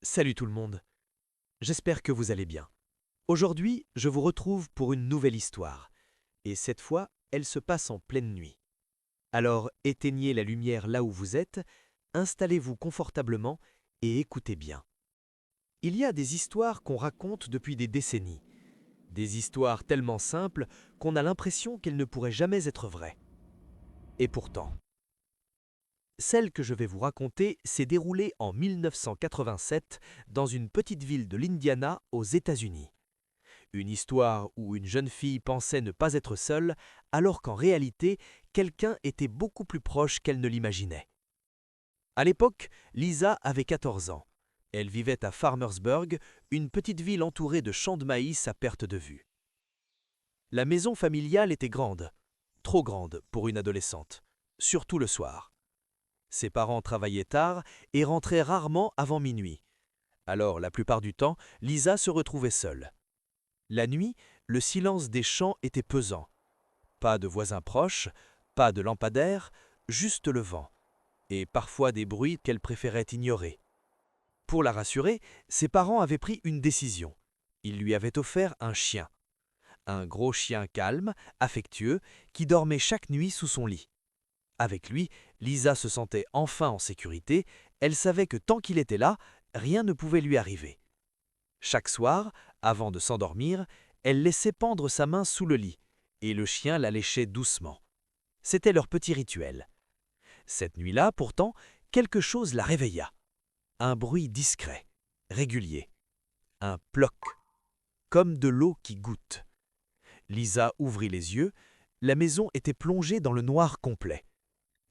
Salut tout le monde, j'espère que vous allez bien. Aujourd'hui, je vous retrouve pour une nouvelle histoire, et cette fois, elle se passe en pleine nuit. Alors éteignez la lumière là où vous êtes, installez-vous confortablement et écoutez bien. Il y a des histoires qu'on raconte depuis des décennies, des histoires tellement simples qu'on a l'impression qu'elles ne pourraient jamais être vraies. Et pourtant, celle que je vais vous raconter s'est déroulée en 1987 dans une petite ville de l'Indiana aux États-Unis. Une histoire où une jeune fille pensait ne pas être seule, alors qu'en réalité, quelqu'un était beaucoup plus proche qu'elle ne l'imaginait. À l'époque, Lisa avait 14 ans. Elle vivait à Farmersburg, une petite ville entourée de champs de maïs à perte de vue. La maison familiale était grande, trop grande pour une adolescente, surtout le soir. Ses parents travaillaient tard et rentraient rarement avant minuit. Alors, la plupart du temps, Lisa se retrouvait seule. La nuit, le silence des champs était pesant. Pas de voisins proches, pas de lampadaires, juste le vent, et parfois des bruits qu'elle préférait ignorer. Pour la rassurer, ses parents avaient pris une décision. Ils lui avaient offert un chien. Un gros chien calme, affectueux, qui dormait chaque nuit sous son lit. Avec lui, Lisa se sentait enfin en sécurité, elle savait que tant qu'il était là, rien ne pouvait lui arriver. Chaque soir, avant de s'endormir, elle laissait pendre sa main sous le lit, et le chien la léchait doucement. C'était leur petit rituel. Cette nuit-là, pourtant, quelque chose la réveilla. Un bruit discret, régulier. Un ploc, comme de l'eau qui goutte. Lisa ouvrit les yeux. La maison était plongée dans le noir complet.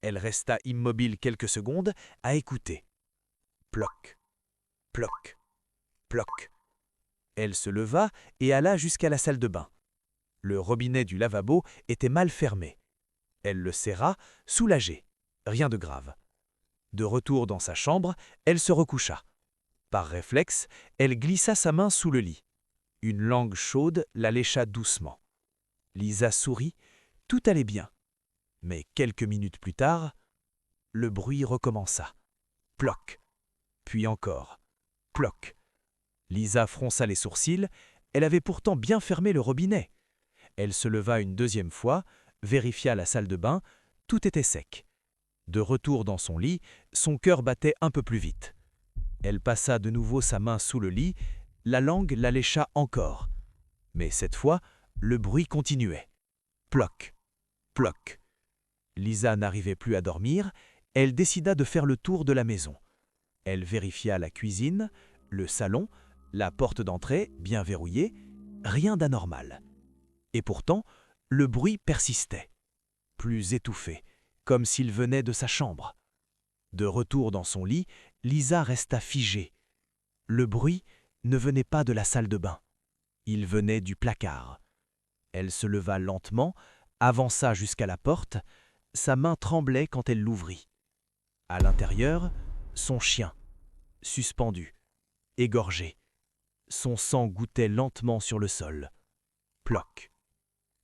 Elle resta immobile quelques secondes à écouter. Ploc, ploc, ploc. Elle se leva et alla jusqu'à la salle de bain. Le robinet du lavabo était mal fermé. Elle le serra, soulagée. Rien de grave. De retour dans sa chambre, elle se recoucha. Par réflexe, elle glissa sa main sous le lit. Une langue chaude la lécha doucement. Lisa sourit, tout allait bien. Mais quelques minutes plus tard, le bruit recommença. Ploc. Puis encore. Ploc. Lisa fronça les sourcils, elle avait pourtant bien fermé le robinet. Elle se leva une deuxième fois, vérifia la salle de bain, tout était sec. De retour dans son lit, son cœur battait un peu plus vite. Elle passa de nouveau sa main sous le lit, la langue la lécha encore. Mais cette fois, le bruit continuait. Ploc, ploc. Lisa n'arrivait plus à dormir, elle décida de faire le tour de la maison. Elle vérifia la cuisine, le salon, la porte d'entrée, bien verrouillée, rien d'anormal. Et pourtant, le bruit persistait, plus étouffé, comme s'il venait de sa chambre. De retour dans son lit, Lisa resta figée. Le bruit ne venait pas de la salle de bain. Il venait du placard. Elle se leva lentement, avança jusqu'à la porte. Sa main tremblait quand elle l'ouvrit. À l'intérieur, son chien, suspendu, égorgé. Son sang gouttait lentement sur le sol. Ploc.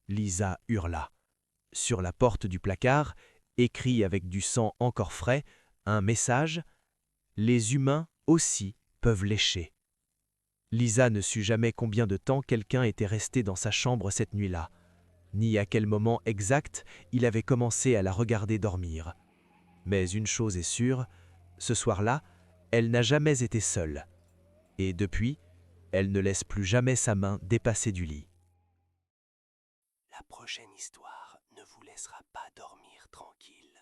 Lisa hurla. Sur la porte du placard, écrit avec du sang encore frais, un message « Les humains aussi peuvent lécher ». Lisa ne sut jamais combien de temps quelqu'un était resté dans sa chambre cette nuit-là, ni à quel moment exact il avait commencé à la regarder dormir. Mais une chose est sûre, ce soir-là, elle n'a jamais été seule. Et depuis, elle ne laisse plus jamais sa main dépasser du lit. La prochaine histoire ne vous laissera pas dormir tranquille.